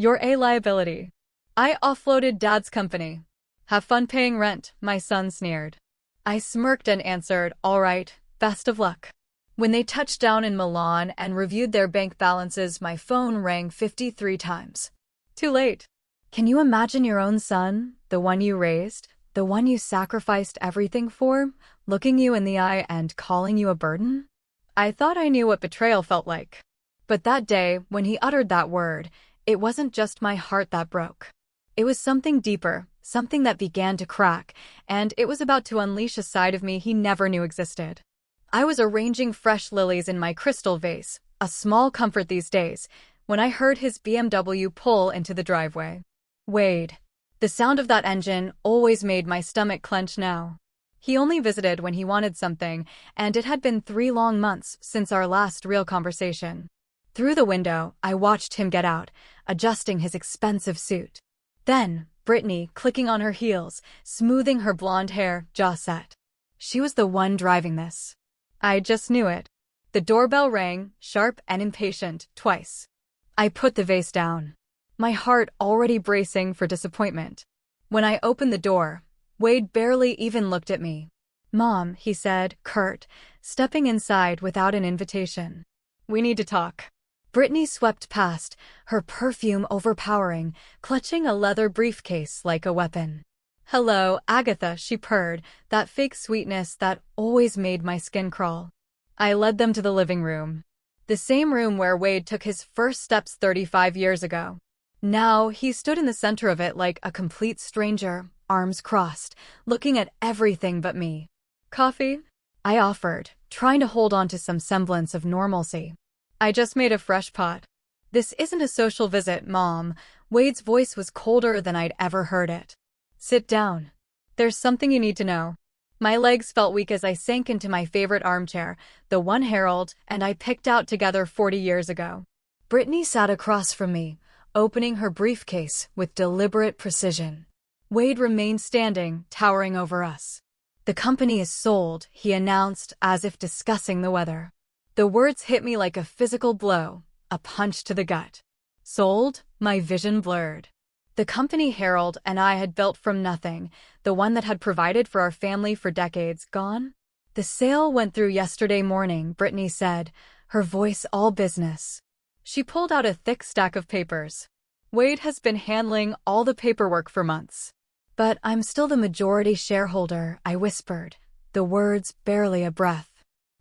You're a liability. I offloaded Dad's company. Have fun paying rent, my son sneered. I smirked and answered, all right, best of luck. When they touched down in Milan and reviewed their bank balances, my phone rang 53 times. Too late. Can you imagine your own son, the one you raised, the one you sacrificed everything for, looking you in the eye and calling you a burden? I thought I knew what betrayal felt like. But that day, when he uttered that word, it wasn't just my heart that broke. It was something deeper, something that began to crack, and it was about to unleash a side of me he never knew existed. I was arranging fresh lilies in my crystal vase, a small comfort these days, when I heard his BMW pull into the driveway. Wade. The sound of that engine always made my stomach clench now. He only visited when he wanted something, and it had been 3 long months since our last real conversation. Through the window, I watched him get out, adjusting his expensive suit. Then, Brittany, clicking on her heels, smoothing her blonde hair, jaw set. She was the one driving this. I just knew it. The doorbell rang, sharp and impatient, twice. I put the vase down, my heart already bracing for disappointment. When I opened the door, Wade barely even looked at me. Mom, he said, curt, stepping inside without an invitation. We need to talk. Brittany swept past, her perfume overpowering, clutching a leather briefcase like a weapon. Hello, Agatha, she purred, that fake sweetness that always made my skin crawl. I led them to the living room. The same room where Wade took his first steps 35 years ago. Now, he stood in the center of it like a complete stranger, arms crossed, looking at everything but me. Coffee? I offered, trying to hold on to some semblance of normalcy. I just made a fresh pot. This isn't a social visit, Mom. Wade's voice was colder than I'd ever heard it. Sit down. There's something you need to know. My legs felt weak as I sank into my favorite armchair, the one Harold and I picked out together 40 years ago. Brittany sat across from me, opening her briefcase with deliberate precision. Wade remained standing, towering over us. The company is sold, he announced, as if discussing the weather. The words hit me like a physical blow, a punch to the gut. Sold? My vision blurred. The company Harold and I had built from nothing, the one that had provided for our family for decades, gone? The sale went through yesterday morning, Brittany said, her voice all business. She pulled out a thick stack of papers. Wade has been handling all the paperwork for months. But I'm still the majority shareholder, I whispered, the words barely a breath.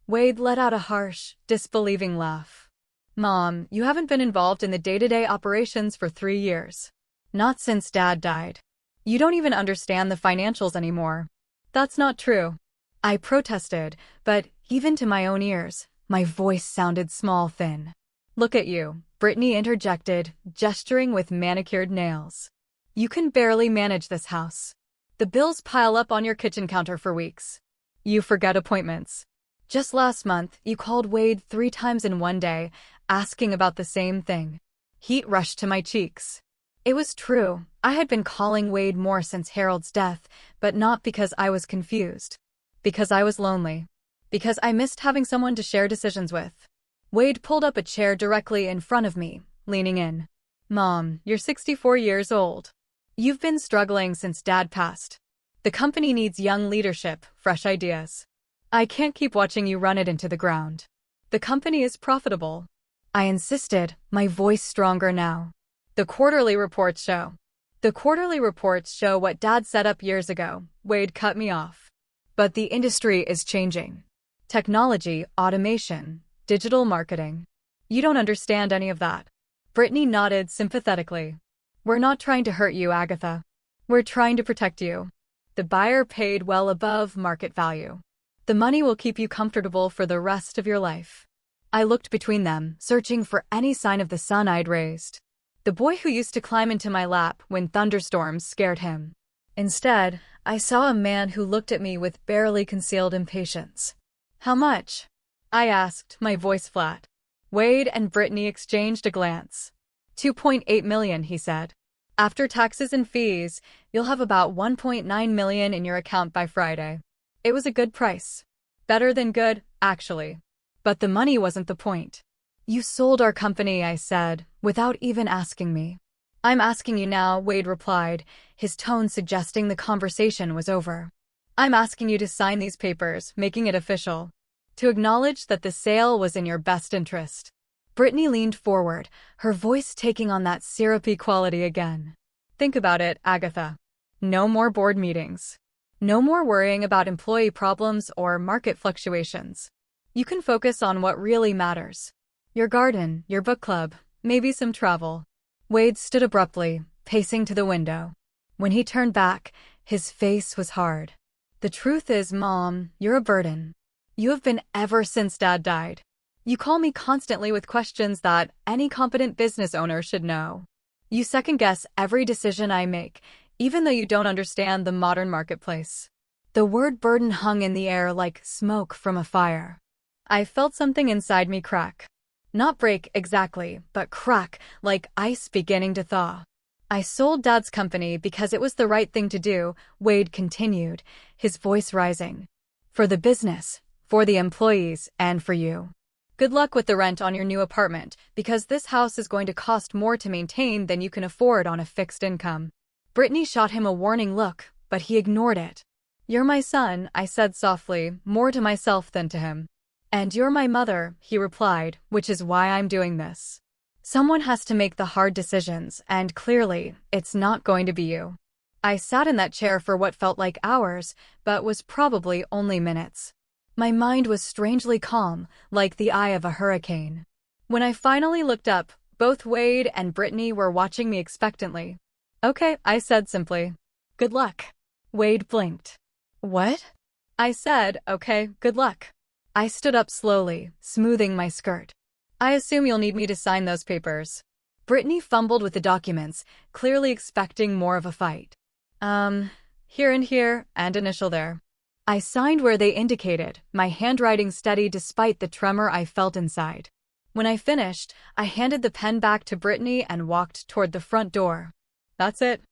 Wade let out a harsh, disbelieving laugh. Mom, you haven't been involved in the day-to-day operations for 3 years. Not since Dad died. You don't even understand the financials anymore. That's not true. I protested, but even to my own ears, my voice sounded small, thin. Look at you, Brittany interjected, gesturing with manicured nails. You can barely manage this house. The bills pile up on your kitchen counter for weeks. You forget appointments. Just last month, you called Wade 3 times in one day, asking about the same thing. Heat rushed to my cheeks. It was true. I had been calling Wade more since Harold's death, but not because I was confused. Because I was lonely. Because I missed having someone to share decisions with. Wade pulled up a chair directly in front of me, leaning in. Mom, you're 64 years old. You've been struggling since Dad passed. The company needs young leadership, fresh ideas. I can't keep watching you run it into the ground. The company is profitable. I insisted, my voice stronger now. The quarterly reports show. The quarterly reports show what Dad set up years ago. Wade cut me off. But the industry is changing. Technology, automation, digital marketing. You don't understand any of that. Brittany nodded sympathetically. We're not trying to hurt you, Agatha. We're trying to protect you. The buyer paid well above market value. The money will keep you comfortable for the rest of your life. I looked between them, searching for any sign of the son I'd raised. The boy who used to climb into my lap when thunderstorms scared him. Instead, I saw a man who looked at me with barely concealed impatience. How much? I asked, my voice flat. Wade and Brittany exchanged a glance. 2.8 million, he said. After taxes and fees, you'll have about 1.9 million in your account by Friday. It was a good price. Better than good, actually. But the money wasn't the point. You sold our company, I said, without even asking me. I'm asking you now, Wade replied, his tone suggesting the conversation was over. I'm asking you to sign these papers, making it official. To acknowledge that the sale was in your best interest. Brittany leaned forward, her voice taking on that syrupy quality again. Think about it, Agatha. No more board meetings. No more worrying about employee problems or market fluctuations. You can focus on what really matters. Your garden, your book club, maybe some travel. Wade stood abruptly, pacing to the window. When he turned back, his face was hard. The truth is, Mom, you're a burden. You have been ever since Dad died. You call me constantly with questions that any competent business owner should know. You second-guess every decision I make, even though you don't understand the modern marketplace. The word burden hung in the air like smoke from a fire. I felt something inside me crack. Not break exactly, but crack, like ice beginning to thaw. I sold Dad's company because it was the right thing to do, Wade continued, his voice rising. For the business, for the employees, and for you. Good luck with the rent on your new apartment, because this house is going to cost more to maintain than you can afford on a fixed income. Brittany shot him a warning look, but he ignored it. You're my son, I said softly, more to myself than to him. And you're my mother, he replied, which is why I'm doing this. Someone has to make the hard decisions, and clearly, it's not going to be you. I sat in that chair for what felt like hours, but was probably only minutes. My mind was strangely calm, like the eye of a hurricane. When I finally looked up, both Wade and Brittany were watching me expectantly. Okay, I said simply. Good luck. Wade blinked. What? I said, okay, good luck. I stood up slowly, smoothing my skirt. I assume you'll need me to sign those papers. Brittany fumbled with the documents, clearly expecting more of a fight. Here and here, and initial there. I signed where they indicated, my handwriting steady despite the tremor I felt inside. When I finished, I handed the pen back to Brittany and walked toward the front door. That's it.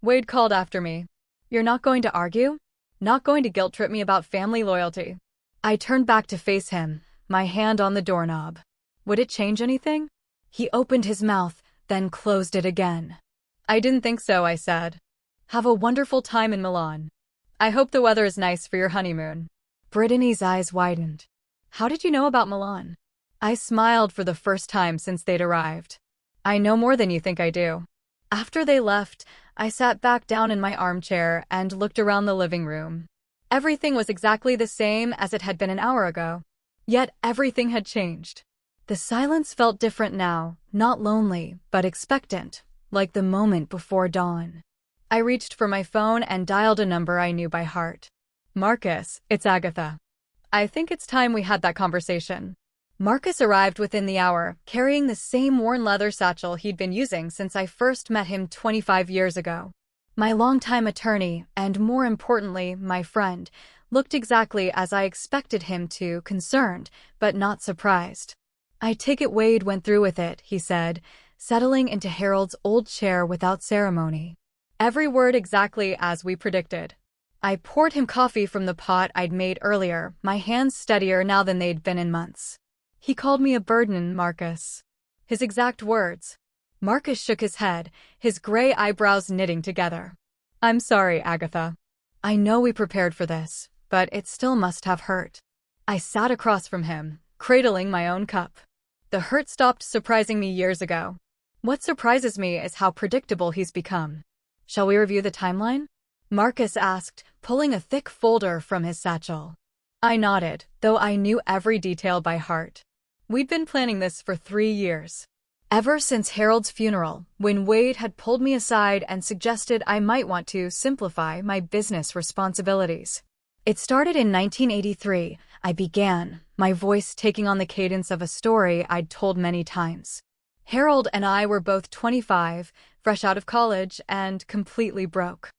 Wade called after me. You're not going to argue? Not going to guilt-trip me about family loyalty? I turned back to face him, my hand on the doorknob. Would it change anything? He opened his mouth, then closed it again. I didn't think so, I said. Have a wonderful time in Milan. I hope the weather is nice for your honeymoon. Brittany's eyes widened. How did you know about Milan? I smiled for the first time since they'd arrived. I know more than you think I do. After they left, I sat back down in my armchair and looked around the living room. Everything was exactly the same as it had been an hour ago. Yet everything had changed. The silence felt different now, not lonely, but expectant, like the moment before dawn. I reached for my phone and dialed a number I knew by heart. Marcus, it's Agatha. I think it's time we had that conversation. Marcus arrived within the hour, carrying the same worn leather satchel he'd been using since I first met him 25 years ago. My longtime attorney, and more importantly, my friend, looked exactly as I expected him to, concerned, but not surprised. I take it Wade went through with it, he said, settling into Harold's old chair without ceremony. Every word exactly as we predicted. I poured him coffee from the pot I'd made earlier, my hands steadier now than they'd been in months. He called me a burden, Marcus. His exact words. Marcus shook his head, his gray eyebrows knitting together. I'm sorry, Agatha. I know we prepared for this, but it still must have hurt. I sat across from him, cradling my own cup. The hurt stopped surprising me years ago. What surprises me is how predictable he's become. Shall we review the timeline? Marcus asked, pulling a thick folder from his satchel. I nodded, though I knew every detail by heart. We'd been planning this for 3 years. Ever since Harold's funeral, when Wade had pulled me aside and suggested I might want to simplify my business responsibilities. It started in 1983, I began, my voice taking on the cadence of a story I'd told many times. Harold and I were both 25, fresh out of college, and completely broke.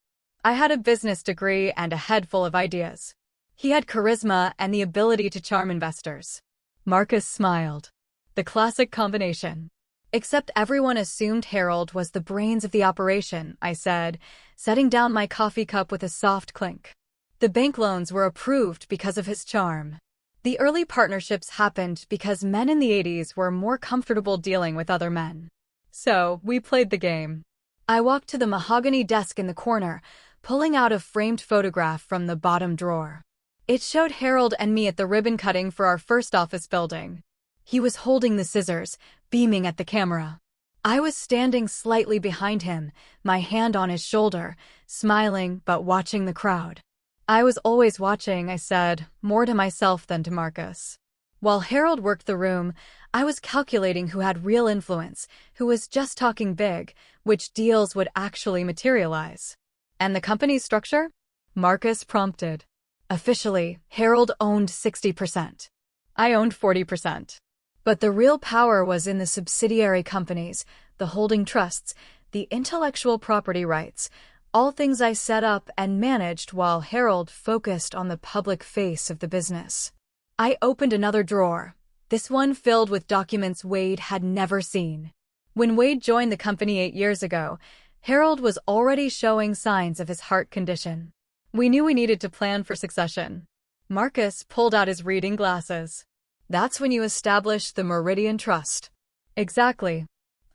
I had a business degree and a head full of ideas. He had charisma and the ability to charm investors. Marcus smiled. The classic combination. Except everyone assumed Harold was the brains of the operation, I said, setting down my coffee cup with a soft clink. The bank loans were approved because of his charm. The early partnerships happened because men in the 80s were more comfortable dealing with other men. So, we played the game. I walked to the mahogany desk in the corner, pulling out a framed photograph from the bottom drawer. It showed Harold and me at the ribbon cutting for our first office building. He was holding the scissors, beaming at the camera. I was standing slightly behind him, my hand on his shoulder, smiling but watching the crowd. I was always watching, I said, more to myself than to Marcus. While Harold worked the room, I was calculating who had real influence, who was just talking big, which deals would actually materialize. And the company's structure? Marcus prompted. Officially, Harold owned 60%. I owned 40%. But the real power was in the subsidiary companies, the holding trusts, the intellectual property rights, all things I set up and managed while Harold focused on the public face of the business. I opened another drawer, this one filled with documents Wade had never seen. When Wade joined the company 8 years ago, Harold was already showing signs of his heart condition. We knew we needed to plan for succession. Marcus pulled out his reading glasses. That's when you establish the Meridian Trust. Exactly.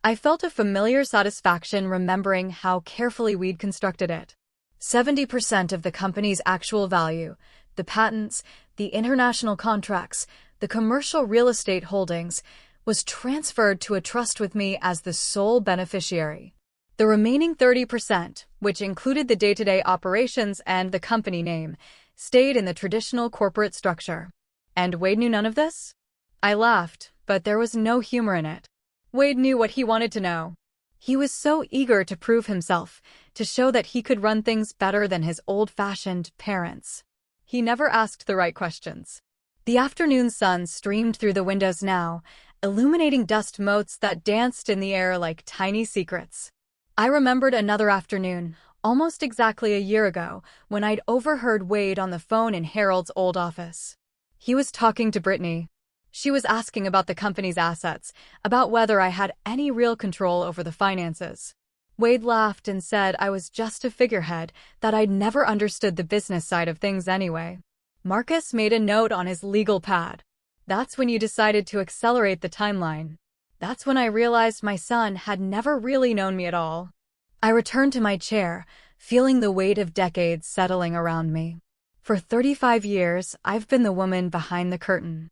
I felt a familiar satisfaction remembering how carefully we'd constructed it. 70% of the company's actual value, the patents, the international contracts, the commercial real estate holdings, was transferred to a trust with me as the sole beneficiary. The remaining 30%, which included the day-to-day operations and the company name, stayed in the traditional corporate structure. And Wade knew none of this? I laughed, but there was no humor in it. Wade knew what he wanted to know. He was so eager to prove himself, to show that he could run things better than his old-fashioned parents. He never asked the right questions. The afternoon sun streamed through the windows now, illuminating dust motes that danced in the air like tiny secrets. I remembered another afternoon, almost exactly a year ago, when I'd overheard Wade on the phone in Harold's old office. He was talking to Brittany. She was asking about the company's assets, about whether I had any real control over the finances. Wade laughed and said I was just a figurehead, that I'd never understood the business side of things anyway. Marcus made a note on his legal pad. That's when you decided to accelerate the timeline. That's when I realized my son had never really known me at all. I returned to my chair, feeling the weight of decades settling around me. For 35 years, I've been the woman behind the curtain.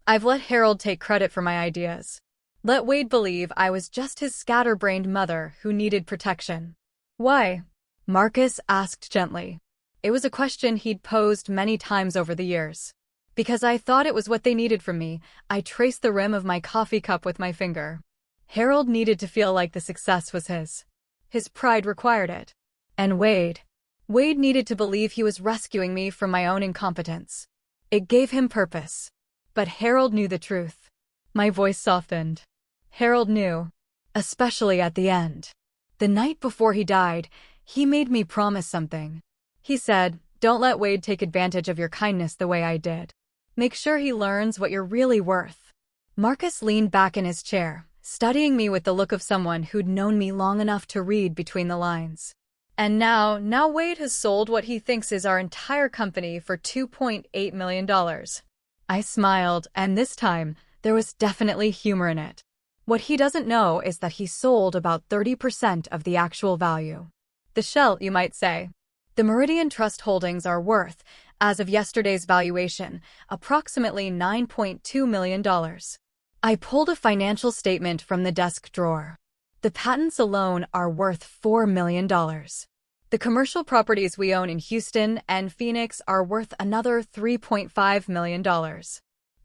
I've let Harold take credit for my ideas. Let Wade believe I was just his scatterbrained mother who needed protection. Why? Marcus asked gently. It was a question he'd posed many times over the years. Because I thought it was what they needed from me, I traced the rim of my coffee cup with my finger. Harold needed to feel like the success was his. His pride required it. And Wade needed to believe he was rescuing me from my own incompetence. It gave him purpose. But Harold knew the truth. My voice softened. Harold knew. Especially at the end. The night before he died, he made me promise something. He said, "Don't let Wade take advantage of your kindness the way I did. Make sure he learns what you're really worth." Marcus leaned back in his chair, studying me with the look of someone who'd known me long enough to read between the lines. And now Wade has sold what he thinks is our entire company for $2.8 million. I smiled, and this time, there was definitely humor in it. What he doesn't know is that he sold about 30% of the actual value. The shell, you might say. The Meridian Trust holdings are worth, as of yesterday's valuation, approximately $9.2 million. I pulled a financial statement from the desk drawer. The patents alone are worth $4 million. The commercial properties we own in Houston and Phoenix are worth another $3.5 million.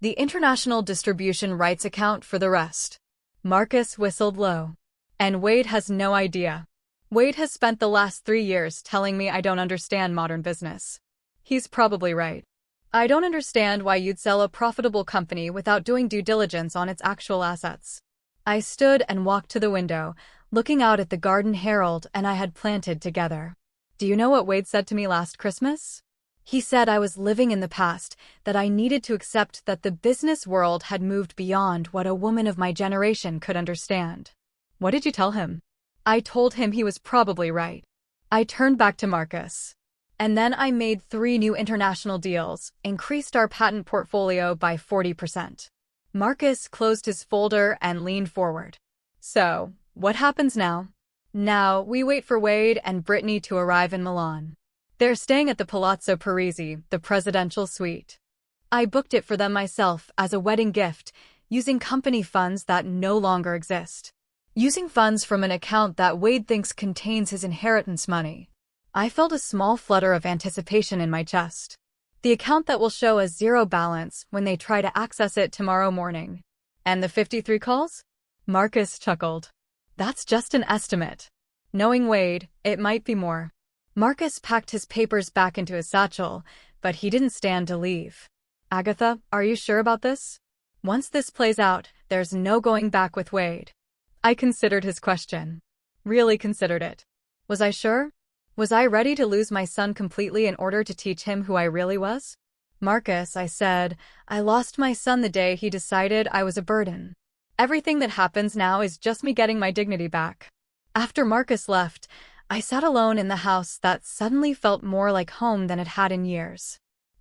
The international distribution rights account for the rest. Marcus whistled low. And Wade has no idea. Wade has spent the last 3 years telling me I don't understand modern business. He's probably right. I don't understand why you'd sell a profitable company without doing due diligence on its actual assets. I stood and walked to the window, looking out at the garden Harold and I had planted together. Do you know what Wade said to me last Christmas? He said I was living in the past, that I needed to accept that the business world had moved beyond what a woman of my generation could understand. What did you tell him? I told him he was probably right. I turned back to Marcus. And then I made 3 new international deals, increased our patent portfolio by 40%. Marcus closed his folder and leaned forward. So, what happens now? Now, we wait for Wade and Brittany to arrive in Milan. They're staying at the Palazzo Parisi, the presidential suite. I booked it for them myself as a wedding gift, using company funds that no longer exist. Using funds from an account that Wade thinks contains his inheritance money. I felt a small flutter of anticipation in my chest. The account that will show a zero balance when they try to access it tomorrow morning. And the 53 calls? Marcus chuckled. That's just an estimate. Knowing Wade, it might be more. Marcus packed his papers back into his satchel, but he didn't stand to leave. Agatha, are you sure about this? Once this plays out, there's no going back with Wade. I considered his question. Really considered it. Was I sure? Was I ready to lose my son completely in order to teach him who I really was? Marcus, I said, I lost my son the day he decided I was a burden. Everything that happens now is just me getting my dignity back. After Marcus left, I sat alone in the house that suddenly felt more like home than it had in years.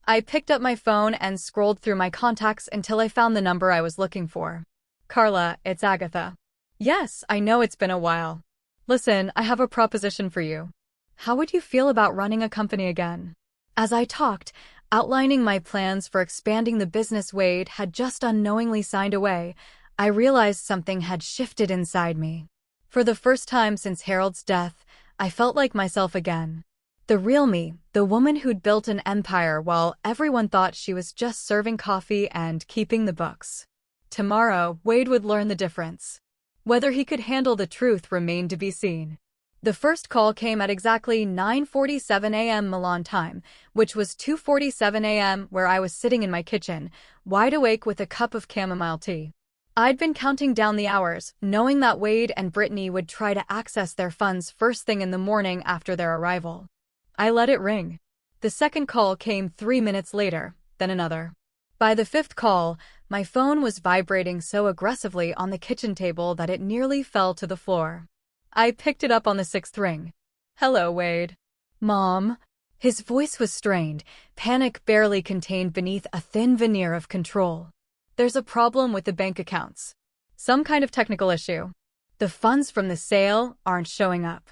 I picked up my phone and scrolled through my contacts until I found the number I was looking for. Carla, it's Agatha. Yes, I know it's been a while. Listen, I have a proposition for you. How would you feel about running a company again? As I talked, outlining my plans for expanding the business Wade had just unknowingly signed away, I realized something had shifted inside me. For the first time since Harold's death, I felt like myself again. The real me, the woman who'd built an empire while everyone thought she was just serving coffee and keeping the books. Tomorrow, Wade would learn the difference. Whether he could handle the truth remained to be seen. The first call came at exactly 9:47 a.m. Milan time, which was 2:47 a.m. where I was sitting in my kitchen, wide awake with a cup of chamomile tea. I'd been counting down the hours, knowing that Wade and Brittany would try to access their funds first thing in the morning after their arrival. I let it ring. The second call came 3 minutes later, then another. By the fifth call, my phone was vibrating so aggressively on the kitchen table that it nearly fell to the floor. I picked it up on the sixth ring. Hello, Wade. Mom. His voice was strained, panic barely contained beneath a thin veneer of control. There's a problem with the bank accounts. Some kind of technical issue. The funds from the sale aren't showing up.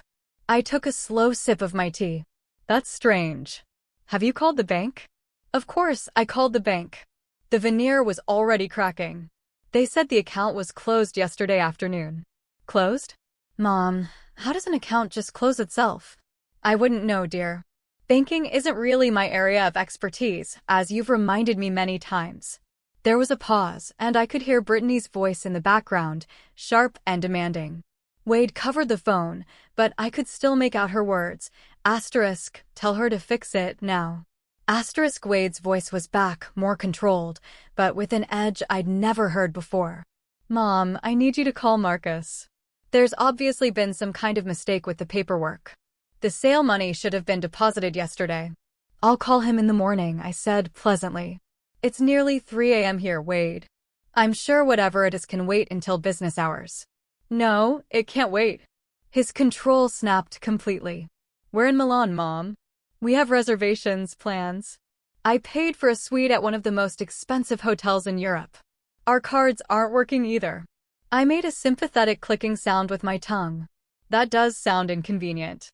I took a slow sip of my tea. That's strange. Have you called the bank? Of course, I called the bank. The veneer was already cracking. They said the account was closed yesterday afternoon. Closed? Mom, how does an account just close itself? I wouldn't know, dear. Banking isn't really my area of expertise, as you've reminded me many times. There was a pause, and I could hear Brittany's voice in the background, sharp and demanding. Wade covered the phone, but I could still make out her words. Asterisk, tell her to fix it now. Asterisk Wade's voice was back, more controlled, but with an edge I'd never heard before. Mom, I need you to call Marcus. There's obviously been some kind of mistake with the paperwork. The sale money should have been deposited yesterday. I'll call him in the morning, I said pleasantly. It's nearly 3 a.m. here, Wade. I'm sure whatever it is can wait until business hours. No, it can't wait. His control snapped completely. We're in Milan, Mom. We have reservations, plans. I paid for a suite at one of the most expensive hotels in Europe. Our cards aren't working either. I made a sympathetic clicking sound with my tongue. That does sound inconvenient.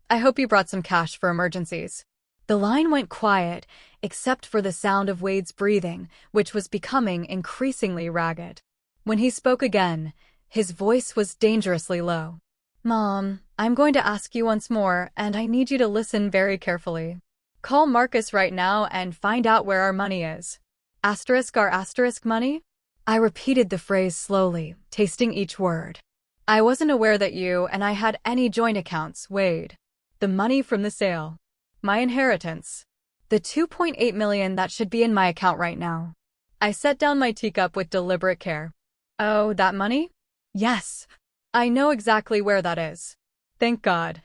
I hope you brought some cash for emergencies. The line went quiet, except for the sound of Wade's breathing, which was becoming increasingly ragged. When he spoke again, his voice was dangerously low. Mom, I'm going to ask you once more, and I need you to listen very carefully. Call Marcus right now and find out where our money is. Asterisk our asterisk money? I repeated the phrase slowly, tasting each word. I wasn't aware that you and I had any joint accounts, Wade. The money from the sale. My inheritance. The $2.8 million that should be in my account right now. I set down my teacup with deliberate care. Oh, that money? Yes. I know exactly where that is. Thank God.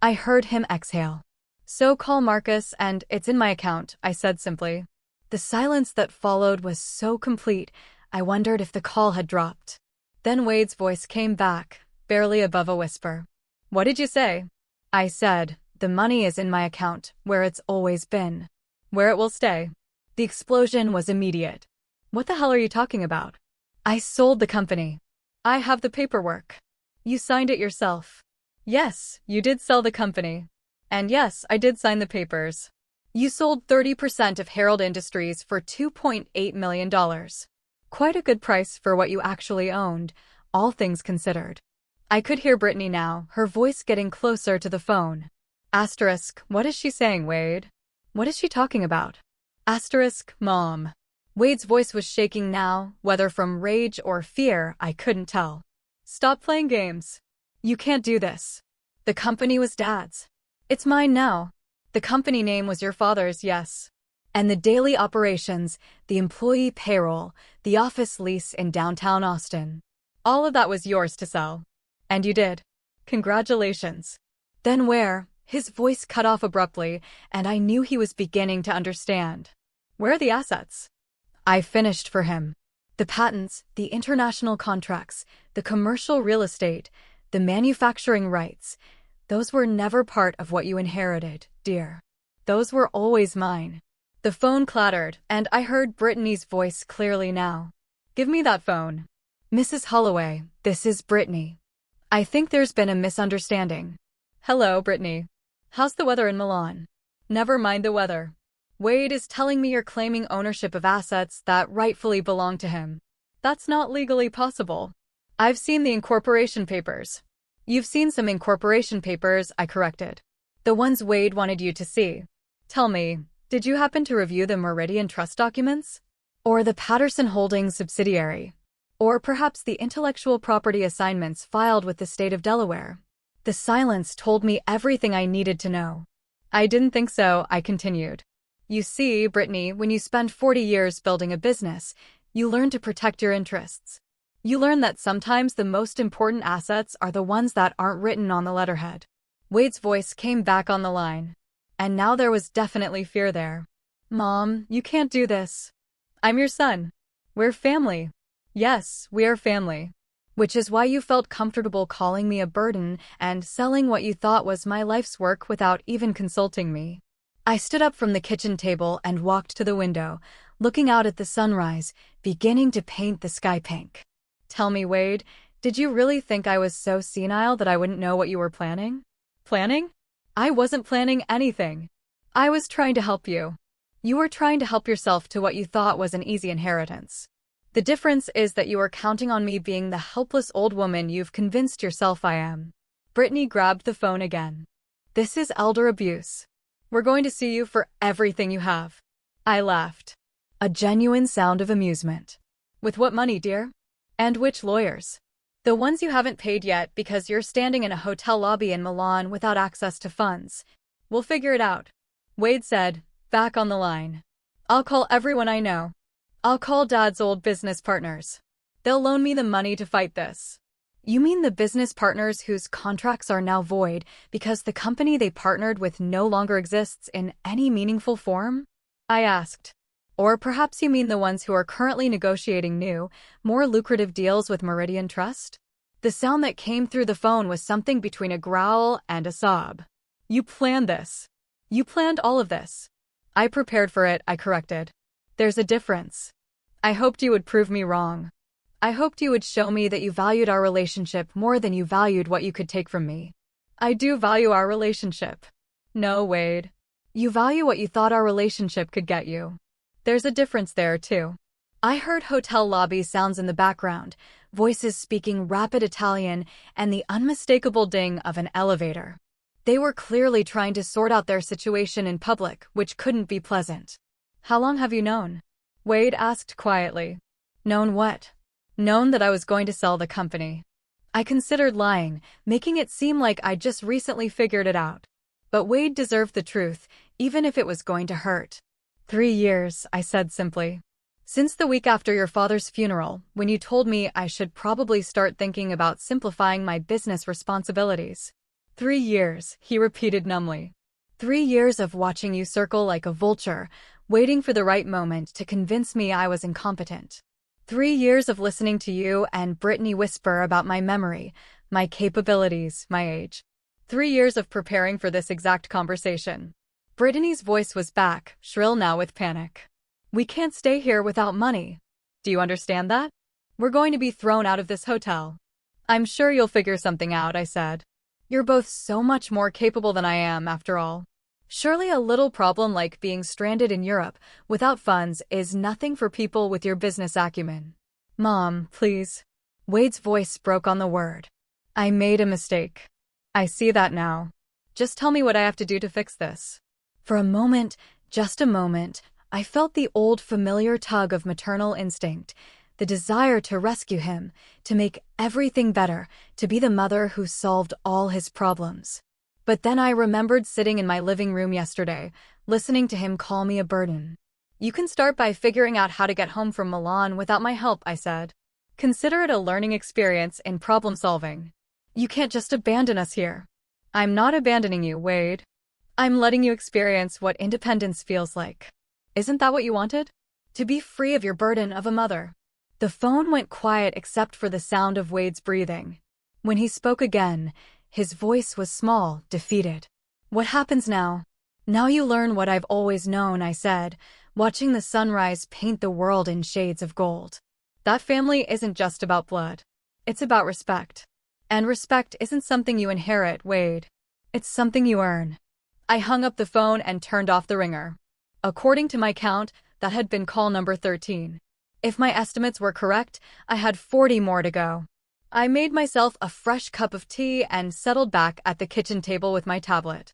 I heard him exhale. So call Marcus and it's in my account, I said simply. The silence that followed was so complete, I wondered if the call had dropped. Then Wade's voice came back, barely above a whisper. What did you say? I said, the money is in my account, where it's always been. Where it will stay. The explosion was immediate. What the hell are you talking about? I sold the company. I have the paperwork. You signed it yourself. Yes, you did sell the company. And yes, I did sign the papers. You sold 30% of Herald Industries for $2.8 million. Quite a good price for what you actually owned, all things considered. I could hear Brittany now, her voice getting closer to the phone. Asterisk, what is she saying, Wade? What is she talking about? Asterisk, Mom. Wade's voice was shaking now, whether from rage or fear, I couldn't tell. Stop playing games. You can't do this. The company was Dad's. It's mine now. The company name was your father's, yes. And the daily operations, the employee payroll, the office lease in downtown Austin. All of that was yours to sell. And you did. Congratulations. Then where? His voice cut off abruptly, and I knew he was beginning to understand. Where are the assets? I finished for him. The patents, the international contracts, the commercial real estate, the manufacturing rights. Those were never part of what you inherited, dear. Those were always mine. The phone clattered, and I heard Brittany's voice clearly now. Give me that phone. Mrs. Holloway, this is Brittany. I think there's been a misunderstanding. Hello, Brittany. How's the weather in Milan? Never mind the weather. Wade is telling me you're claiming ownership of assets that rightfully belong to him. That's not legally possible. I've seen the incorporation papers. You've seen some incorporation papers, I corrected. The ones Wade wanted you to see. Tell me, did you happen to review the Meridian Trust documents? Or the Patterson Holdings subsidiary? Or perhaps the intellectual property assignments filed with the state of Delaware? The silence told me everything I needed to know. I didn't think so, I continued. You see, Brittany, when you spend 40 years building a business, you learn to protect your interests. You learn that sometimes the most important assets are the ones that aren't written on the letterhead. Wade's voice came back on the line. And now there was definitely fear there. Mom, you can't do this. I'm your son. We're family. Yes, we are family. Which is why you felt comfortable calling me a burden and selling what you thought was my life's work without even consulting me. I stood up from the kitchen table and walked to the window, looking out at the sunrise, beginning to paint the sky pink. Tell me, Wade, did you really think I was so senile that I wouldn't know what you were planning? Planning? I wasn't planning anything. I was trying to help you. You were trying to help yourself to what you thought was an easy inheritance. The difference is that you are counting on me being the helpless old woman you've convinced yourself I am. Brittany grabbed the phone again. This is elder abuse. We're going to sue you for everything you have. I laughed. A genuine sound of amusement. With what money, dear? And which lawyers? The ones you haven't paid yet because you're standing in a hotel lobby in Milan without access to funds. We'll figure it out. Wade said, back on the line. I'll call everyone I know. I'll call Dad's old business partners. They'll loan me the money to fight this. You mean the business partners whose contracts are now void because the company they partnered with no longer exists in any meaningful form? I asked. Or perhaps you mean the ones who are currently negotiating new, more lucrative deals with Meridian Trust? The sound that came through the phone was something between a growl and a sob. You planned this. You planned all of this. I prepared for it, I corrected. There's a difference. I hoped you would prove me wrong. I hoped you would show me that you valued our relationship more than you valued what you could take from me. I do value our relationship. No, Wade. You value what you thought our relationship could get you. There's a difference there, too. I heard hotel lobby sounds in the background, voices speaking rapid Italian, and the unmistakable ding of an elevator. They were clearly trying to sort out their situation in public, which couldn't be pleasant. How long have you known? Wade asked quietly. Known what? Known that I was going to sell the company. I considered lying, making it seem like I'd just recently figured it out. But Wade deserved the truth, even if it was going to hurt. 3 years, I said simply. Since the week after your father's funeral, when you told me I should probably start thinking about simplifying my business responsibilities. 3 years, he repeated numbly. 3 years of watching you circle like a vulture, waiting for the right moment to convince me I was incompetent. 3 years of listening to you and Brittany whisper about my memory, my capabilities, my age. 3 years of preparing for this exact conversation. Brittany's voice was back, shrill now with panic. We can't stay here without money. Do you understand that? We're going to be thrown out of this hotel. I'm sure you'll figure something out, I said. You're both so much more capable than I am, after all. Surely a little problem like being stranded in Europe without funds is nothing for people with your business acumen. Mom, please. Wade's voice broke on the word. I made a mistake. I see that now. Just tell me what I have to do to fix this. For a moment, just a moment, I felt the old familiar tug of maternal instinct, the desire to rescue him, to make everything better, to be the mother who solved all his problems. But then I remembered sitting in my living room yesterday, listening to him call me a burden. You can start by figuring out how to get home from Milan without my help, I said. Consider it a learning experience in problem solving. You can't just abandon us here. I'm not abandoning you, Wade. I'm letting you experience what independence feels like. Isn't that what you wanted? To be free of your burden of a mother. The phone went quiet except for the sound of Wade's breathing. When he spoke again, his voice was small, defeated. What happens now? Now you learn what I've always known, I said, watching the sunrise paint the world in shades of gold. That family isn't just about blood. It's about respect. And respect isn't something you inherit, Wade. It's something you earn. I hung up the phone and turned off the ringer. According to my count, that had been call number 13. If my estimates were correct, I had 40 more to go. I made myself a fresh cup of tea and settled back at the kitchen table with my tablet.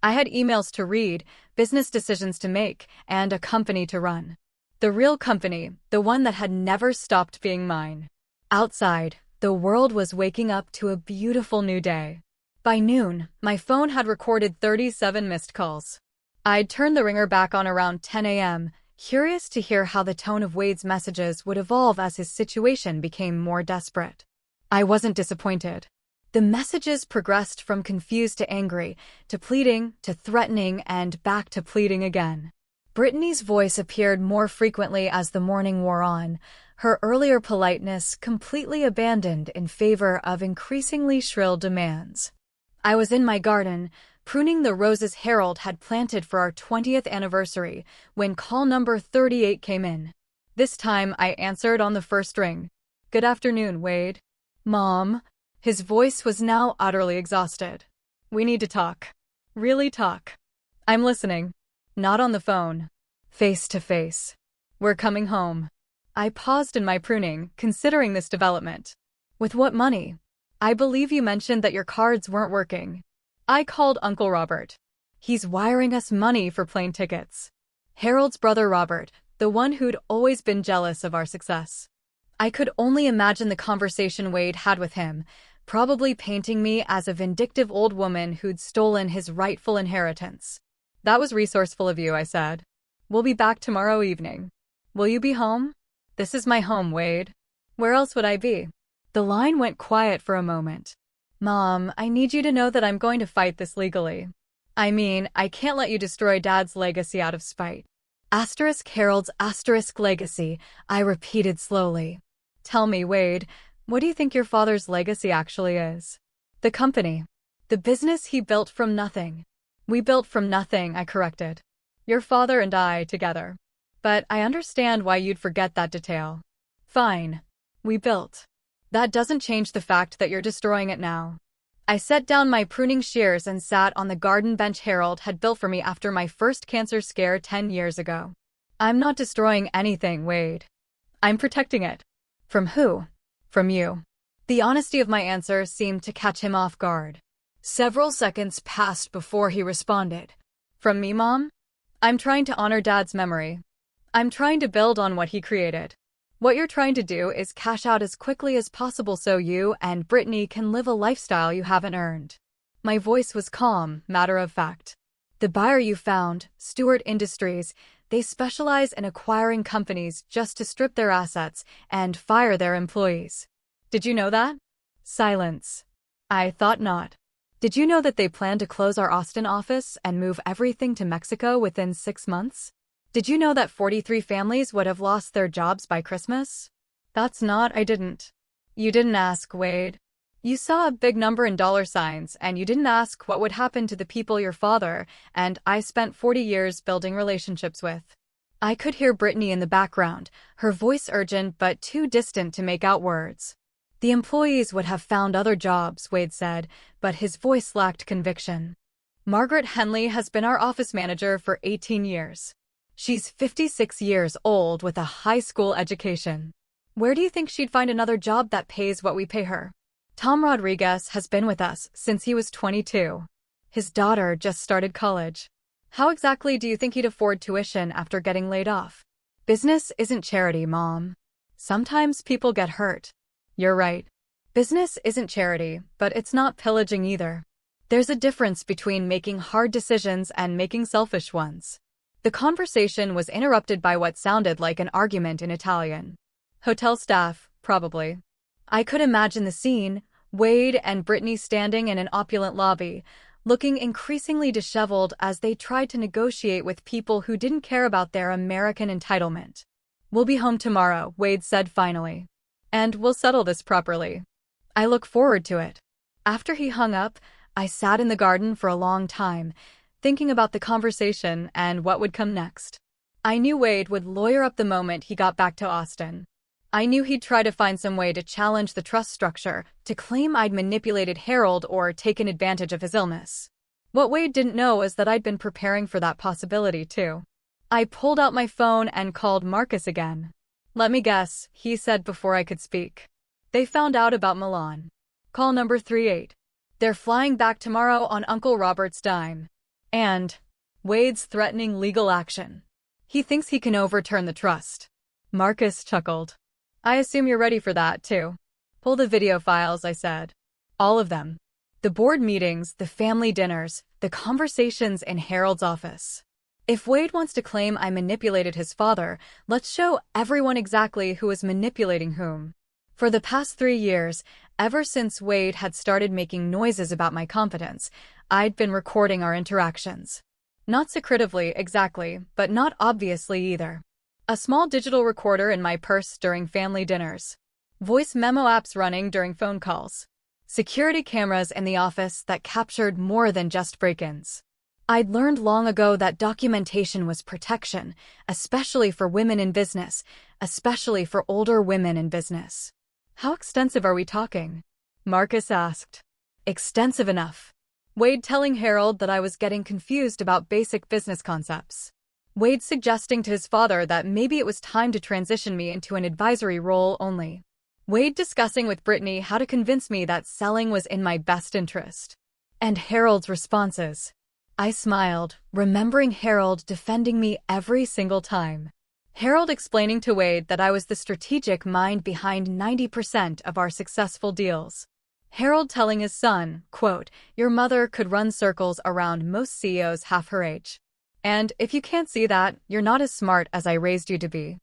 I had emails to read, business decisions to make, and a company to run. The real company, the one that had never stopped being mine. Outside, the world was waking up to a beautiful new day. By noon, my phone had recorded 37 missed calls. I'd turned the ringer back on around 10 a.m., curious to hear how the tone of Wade's messages would evolve as his situation became more desperate. I wasn't disappointed. The messages progressed from confused to angry, to pleading, to threatening, and back to pleading again. Brittany's voice appeared more frequently as the morning wore on, her earlier politeness completely abandoned in favor of increasingly shrill demands. I was in my garden, pruning the roses Harold had planted for our 20th anniversary, when call number 38 came in. This time I answered on the first ring. Good afternoon, Wade. Mom. His voice was now utterly exhausted. We need to talk. Really talk. I'm listening. Not on the phone. Face to face. We're coming home. I paused in my pruning, considering this development. With what money? I believe you mentioned that your cards weren't working. I called Uncle Robert. He's wiring us money for plane tickets. Harold's brother Robert, the one who'd always been jealous of our success. I could only imagine the conversation Wade had with him, probably painting me as a vindictive old woman who'd stolen his rightful inheritance. That was resourceful of you, I said. We'll be back tomorrow evening. Will you be home? This is my home, Wade. Where else would I be? The line went quiet for a moment. Mom, I need you to know that I'm going to fight this legally. I mean, I can't let you destroy Dad's legacy out of spite. Harold's legacy, I repeated slowly. Tell me, Wade, what do you think your father's legacy actually is? The company. The business he built from nothing. We built from nothing, I corrected. Your father and I together. But I understand why you'd forget that detail. Fine. We built. That doesn't change the fact that you're destroying it now. I set down my pruning shears and sat on the garden bench Harold had built for me after my first cancer scare 10 years ago. I'm not destroying anything, Wade. I'm protecting it. From who? From you. The honesty of my answer seemed to catch him off guard. Several seconds passed before he responded. From me, Mom? I'm trying to honor Dad's memory. I'm trying to build on what he created. What you're trying to do is cash out as quickly as possible so you and Brittany can live a lifestyle you haven't earned. My voice was calm, matter of fact. The buyer you found, Stewart Industries, they specialize in acquiring companies just to strip their assets and fire their employees. Did you know that? Silence. I thought not. Did you know that they plan to close our Austin office and move everything to Mexico within 6 months? Did you know that 43 families would have lost their jobs by Christmas? I didn't. You didn't ask, Wade. You saw a big number in dollar signs, and you didn't ask what would happen to the people your father and I spent 40 years building relationships with. I could hear Brittany in the background, her voice urgent but too distant to make out words. The employees would have found other jobs, Wade said, but his voice lacked conviction. Margaret Henley has been our office manager for 18 years. She's 56 years old with a high school education. Where do you think she'd find another job that pays what we pay her? Tom Rodriguez has been with us since he was 22. His daughter just started college. How exactly do you think he'd afford tuition after getting laid off? Business isn't charity, Mom. Sometimes people get hurt. You're right. Business isn't charity, but it's not pillaging either. There's a difference between making hard decisions and making selfish ones. The conversation was interrupted by what sounded like an argument in Italian. Hotel staff, probably. I could imagine the scene, Wade and Brittany standing in an opulent lobby, looking increasingly disheveled as they tried to negotiate with people who didn't care about their American entitlement. We'll be home tomorrow, Wade said finally. And we'll settle this properly. I look forward to it. After he hung up, I sat in the garden for a long time, thinking about the conversation and what would come next. I knew Wade would lawyer up the moment he got back to Austin. I knew he'd try to find some way to challenge the trust structure, to claim I'd manipulated Harold or taken advantage of his illness. What Wade didn't know was that I'd been preparing for that possibility, too. I pulled out my phone and called Marcus again. Let me guess, he said before I could speak. They found out about Milan. Call number 38. They're flying back tomorrow on Uncle Robert's dime. And Wade's threatening legal action. He thinks he can overturn the trust. Marcus chuckled. I assume you're ready for that, too. Pull the video files, I said. All of them. The board meetings, the family dinners, the conversations in Harold's office. If Wade wants to claim I manipulated his father, let's show everyone exactly who was manipulating whom. For the past 3 years, ever since Wade had started making noises about my competence, I'd been recording our interactions. Not secretively, exactly, but not obviously either. A small digital recorder in my purse during family dinners. Voice memo apps running during phone calls. Security cameras in the office that captured more than just break-ins. I'd learned long ago that documentation was protection, especially for women in business, especially for older women in business. How extensive are we talking? Marcus asked. Extensive enough. Wade telling Harold that I was getting confused about basic business concepts. Wade suggesting to his father that maybe it was time to transition me into an advisory role only. Wade discussing with Brittany how to convince me that selling was in my best interest. And Harold's responses. I smiled, remembering Harold defending me every single time. Harold explaining to Wade that I was the strategic mind behind 90% of our successful deals. Harold telling his son, quote, your mother could run circles around most CEOs half her age. And if you can't see that, you're not as smart as I raised you to be.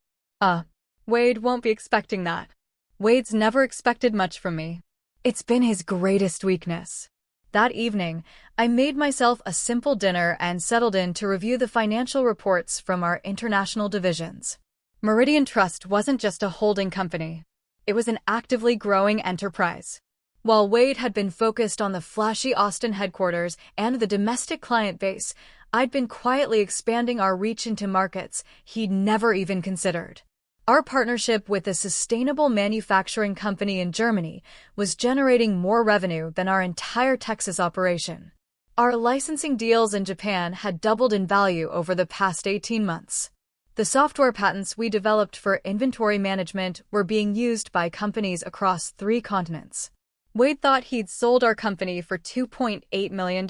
Wade won't be expecting that. Wade's never expected much from me. It's been his greatest weakness. That evening, I made myself a simple dinner and settled in to review the financial reports from our international divisions. Meridian Trust wasn't just a holding company. It was an actively growing enterprise. While Wade had been focused on the flashy Austin headquarters and the domestic client base, I'd been quietly expanding our reach into markets he'd never even considered. Our partnership with a sustainable manufacturing company in Germany was generating more revenue than our entire Texas operation. Our licensing deals in Japan had doubled in value over the past 18 months. The software patents we developed for inventory management were being used by companies across 3 continents. Wade thought he'd sold our company for $2.8 million.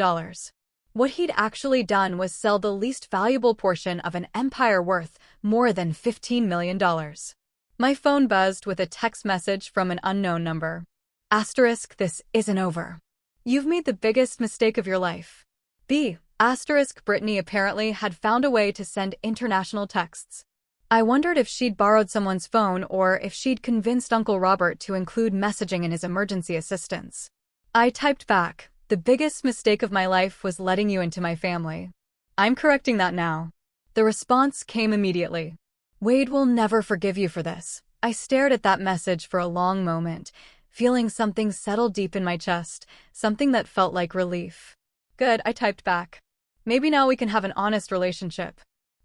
What he'd actually done was sell the least valuable portion of an empire worth more than $15 million. My phone buzzed with a text message from an unknown number. Asterisk, this isn't over. You've made the biggest mistake of your life. Asterisk, Brittany apparently had found a way to send international texts. I wondered if she'd borrowed someone's phone or if she'd convinced Uncle Robert to include messaging in his emergency assistance. I typed back, the biggest mistake of my life was letting you into my family. I'm correcting that now. The response came immediately. Wade will never forgive you for this. I stared at that message for a long moment, feeling something settle deep in my chest, something that felt like relief. Good, I typed back. Maybe now we can have an honest relationship.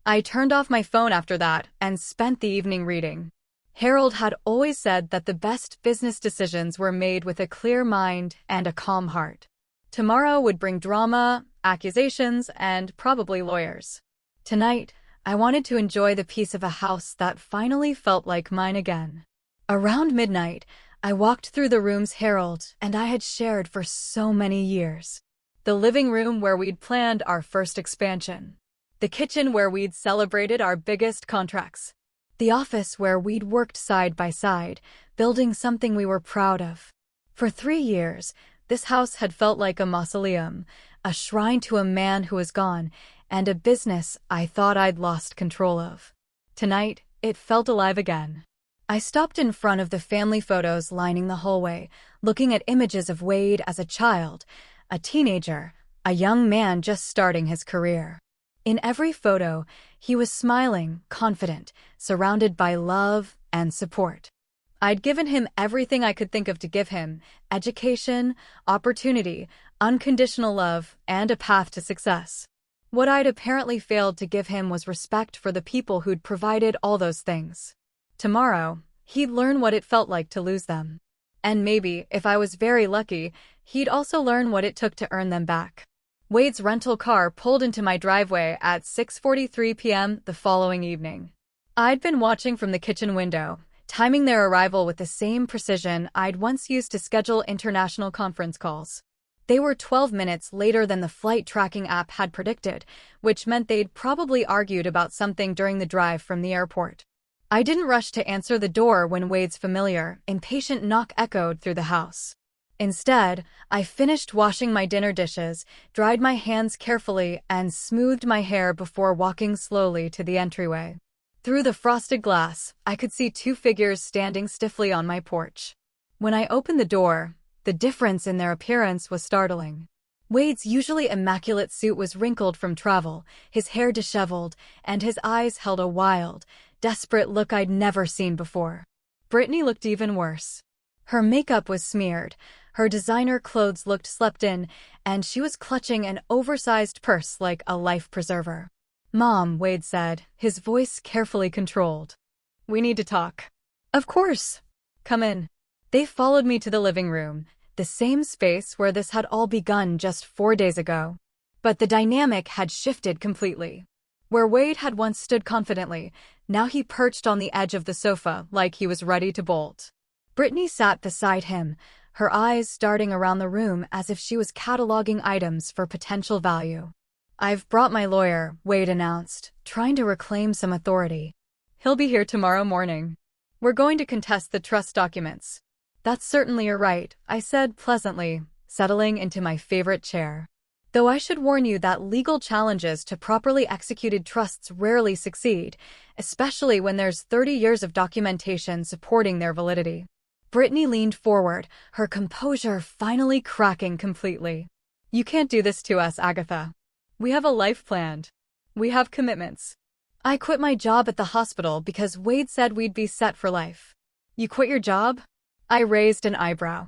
I turned off my phone after that and spent the evening reading. Harold had always said that the best business decisions were made with a clear mind and a calm heart. Tomorrow would bring drama, accusations, and probably lawyers. Tonight, I wanted to enjoy the peace of a house that finally felt like mine again. Around midnight, I walked through the rooms Harold and I had shared for so many years. The living room where we'd planned our first expansion. The kitchen where we'd celebrated our biggest contracts. The office where we'd worked side by side, building something we were proud of. For 3 years, this house had felt like a mausoleum, a shrine to a man who was gone, and a business I thought I'd lost control of. Tonight, it felt alive again. I stopped in front of the family photos lining the hallway, looking at images of Wade as a child, a teenager, a young man just starting his career. In every photo, he was smiling, confident, surrounded by love and support. I'd given him everything I could think of to give him: education, opportunity, unconditional love, and a path to success. What I'd apparently failed to give him was respect for the people who'd provided all those things. Tomorrow, he'd learn what it felt like to lose them. And maybe, if I was very lucky, he'd also learn what it took to earn them back. Wade's rental car pulled into my driveway at 6:43 p.m. the following evening. I'd been watching from the kitchen window, timing their arrival with the same precision I'd once used to schedule international conference calls. They were 12 minutes later than the flight tracking app had predicted, which meant they'd probably argued about something during the drive from the airport. I didn't rush to answer the door when Wade's familiar, impatient knock echoed through the house. Instead, I finished washing my dinner dishes, dried my hands carefully, and smoothed my hair before walking slowly to the entryway. Through the frosted glass, I could see 2 figures standing stiffly on my porch. When I opened the door, the difference in their appearance was startling. Wade's usually immaculate suit was wrinkled from travel, his hair disheveled, and his eyes held a wild, desperate look I'd never seen before. Brittany looked even worse. Her makeup was smeared, her designer clothes looked slept in, and she was clutching an oversized purse like a life preserver. "Mom," Wade said, his voice carefully controlled. "We need to talk." "Of course. Come in." They followed me to the living room, the same space where this had all begun just 4 days ago. But the dynamic had shifted completely. Where Wade had once stood confidently, now he perched on the edge of the sofa like he was ready to bolt. Brittany sat beside him, her eyes darting around the room as if she was cataloging items for potential value. "I've brought my lawyer," Wade announced, trying to reclaim some authority. "He'll be here tomorrow morning. We're going to contest the trust documents." "That's certainly a right," I said pleasantly, settling into my favorite chair. Though I should warn you that legal challenges to properly executed trusts rarely succeed, especially when there's 30 years of documentation supporting their validity. Brittany leaned forward, her composure finally cracking completely. "You can't do this to us, Agatha. We have a life planned. We have commitments. I quit my job at the hospital because Wade said we'd be set for life." "You quit your job?" I raised an eyebrow.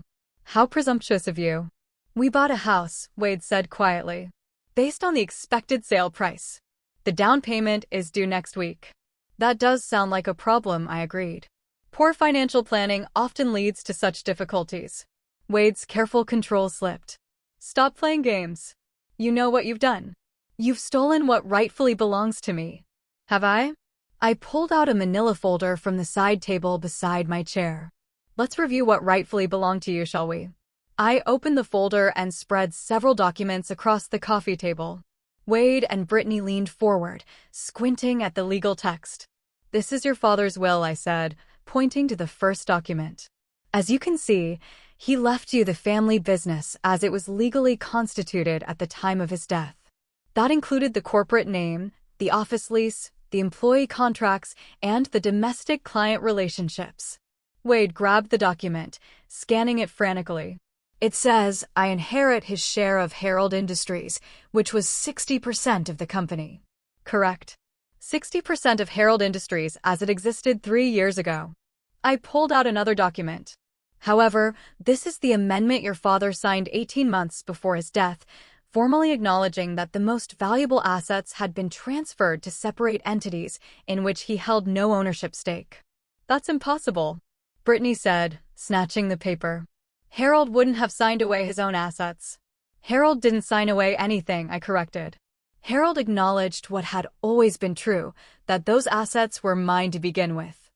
"How presumptuous of you." "We bought a house," Wade said quietly, "based on the expected sale price. The down payment is due next week." "That does sound like a problem," I agreed. "Poor financial planning often leads to such difficulties." Wade's careful control slipped. "Stop playing games. You know what you've done. You've stolen what rightfully belongs to me." "Have I?" I pulled out a manila folder from the side table beside my chair. "Let's review what rightfully belonged to you, shall we?" I opened the folder and spread several documents across the coffee table. Wade and Brittany leaned forward, squinting at the legal text. "This is your father's will," I said, pointing to the first document. "As you can see, he left you the family business as it was legally constituted at the time of his death. That included the corporate name, the office lease, the employee contracts, and the domestic client relationships." Wade grabbed the document, scanning it frantically. "It says I inherit his share of Harold Industries, which was 60% of the company." "Correct. 60% of Harold Industries as it existed 3 years ago." I pulled out another document. "However, this is the amendment your father signed 18 months before his death, formally acknowledging that the most valuable assets had been transferred to separate entities in which he held no ownership stake." That's impossible, Brittany said, snatching the paper. Harold wouldn't have signed away his own assets. Harold didn't sign away anything, I corrected. Harold acknowledged what had always been true, that those assets were mine to begin with.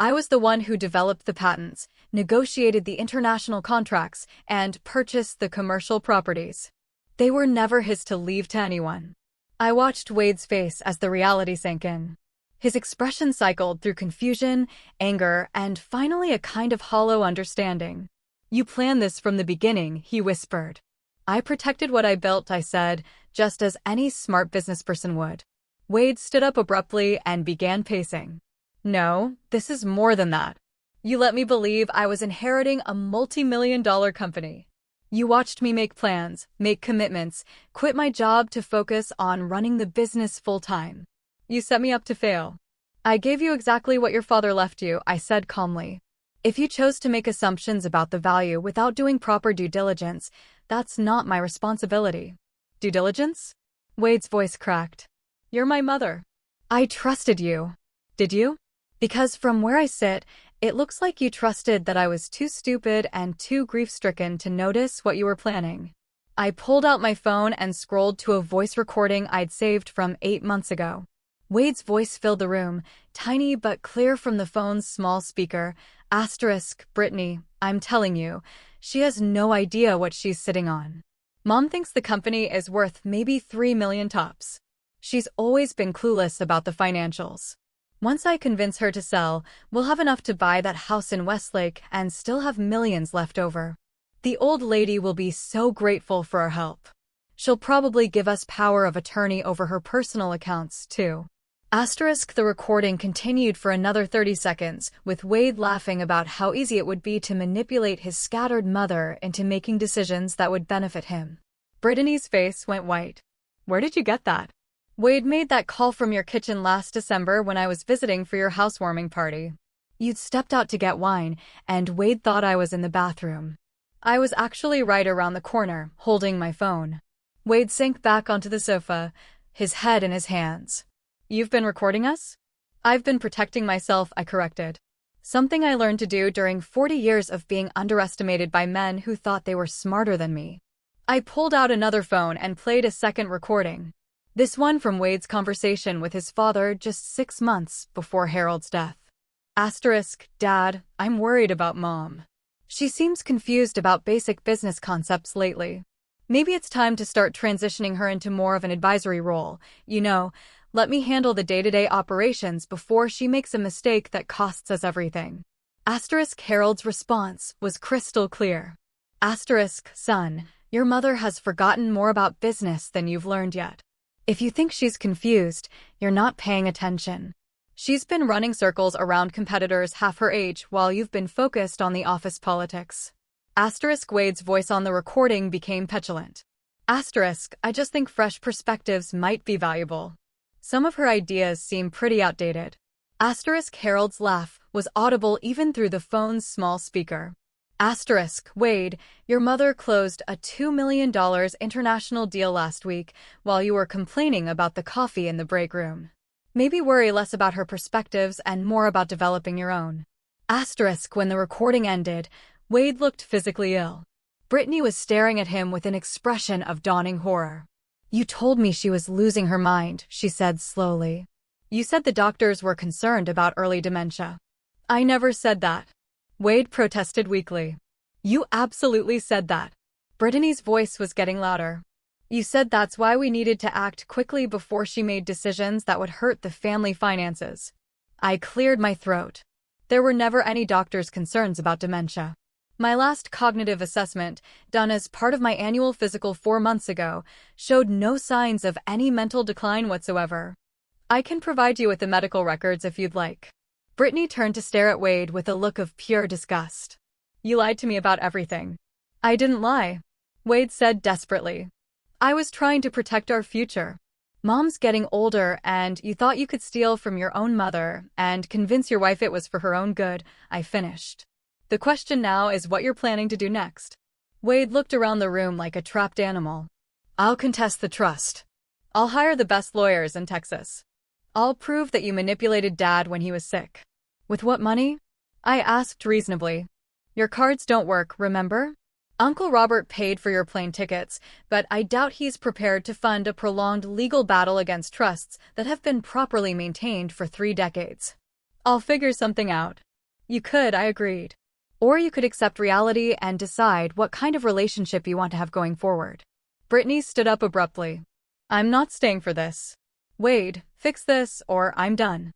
I was the one who developed the patents, negotiated the international contracts, and purchased the commercial properties. They were never his to leave to anyone. I watched Wade's face as the reality sank in. His expression cycled through confusion, anger, and finally a kind of hollow understanding. You planned this from the beginning, he whispered. I protected what I built, I said, just as any smart businessperson would. Wade stood up abruptly and began pacing. No, this is more than that. You let me believe I was inheriting a multi-million-dollar company. You watched me make plans, make commitments, quit my job to focus on running the business full-time. You set me up to fail. I gave you exactly what your father left you, I said calmly. If you chose to make assumptions about the value without doing proper due diligence, that's not my responsibility. Due diligence? Wade's voice cracked. You're my mother. I trusted you. Did you? Because from where I sit, it looks like you trusted that I was too stupid and too grief-stricken to notice what you were planning. I pulled out my phone and scrolled to a voice recording I'd saved from 8 months ago. Wade's voice filled the room, tiny but clear from the phone's small speaker. Brittany, I'm telling you, she has no idea what she's sitting on. Mom thinks the company is worth maybe $3 million tops. She's always been clueless about the financials. Once I convince her to sell, we'll have enough to buy that house in Westlake and still have millions left over. The old lady will be so grateful for our help. She'll probably give us power of attorney over her personal accounts, too. The recording continued for another 30 seconds, with Wade laughing about how easy it would be to manipulate his scattered mother into making decisions that would benefit him. Brittany's face went white. Where did you get that? Wade made that call from your kitchen last December when I was visiting for your housewarming party. You'd stepped out to get wine, and Wade thought I was in the bathroom. I was actually right around the corner, holding my phone. Wade sank back onto the sofa, his head in his hands. You've been recording us? I've been protecting myself, I corrected. Something I learned to do during 40 years of being underestimated by men who thought they were smarter than me. I pulled out another phone and played a second recording. This one from Wade's conversation with his father just 6 months before Harold's death. Dad, I'm worried about Mom. She seems confused about basic business concepts lately. Maybe it's time to start transitioning her into more of an advisory role. Let me handle the day-to-day operations before she makes a mistake that costs us everything. Harold's response was crystal clear. Son, your mother has forgotten more about business than you've learned yet. If you think she's confused, you're not paying attention. She's been running circles around competitors half her age while you've been focused on the office politics. Wade's voice on the recording became petulant. I just think fresh perspectives might be valuable. Some of her ideas seem pretty outdated. Harold's laugh was audible even through the phone's small speaker. Wade, your mother closed a $2 million international deal last week while you were complaining about the coffee in the break room. Maybe worry less about her perspectives and more about developing your own. When the recording ended, Wade looked physically ill. Brittany was staring at him with an expression of dawning horror. You told me she was losing her mind, she said slowly. You said the doctors were concerned about early dementia. I never said that. Wade protested weakly. You absolutely said that. Brittany's voice was getting louder. You said that's why we needed to act quickly before she made decisions that would hurt the family finances. I cleared my throat. There were never any doctor's concerns about dementia. My last cognitive assessment, done as part of my annual physical 4 months ago, showed no signs of any mental decline whatsoever. I can provide you with the medical records if you'd like. Brittany turned to stare at Wade with a look of pure disgust. You lied to me about everything. I didn't lie, Wade said desperately. I was trying to protect our future. Mom's getting older and you thought you could steal from your own mother and convince your wife it was for her own good, I finished. The question now is what you're planning to do next. Wade looked around the room like a trapped animal. I'll contest the trust. I'll hire the best lawyers in Texas. I'll prove that you manipulated Dad when he was sick. With what money? I asked reasonably. Your cards don't work, remember? Uncle Robert paid for your plane tickets, but I doubt he's prepared to fund a prolonged legal battle against trusts that have been properly maintained for 3 decades. I'll figure something out. You could, I agreed. Or you could accept reality and decide what kind of relationship you want to have going forward. Brittany stood up abruptly. I'm not staying for this. Wade, fix this or I'm done.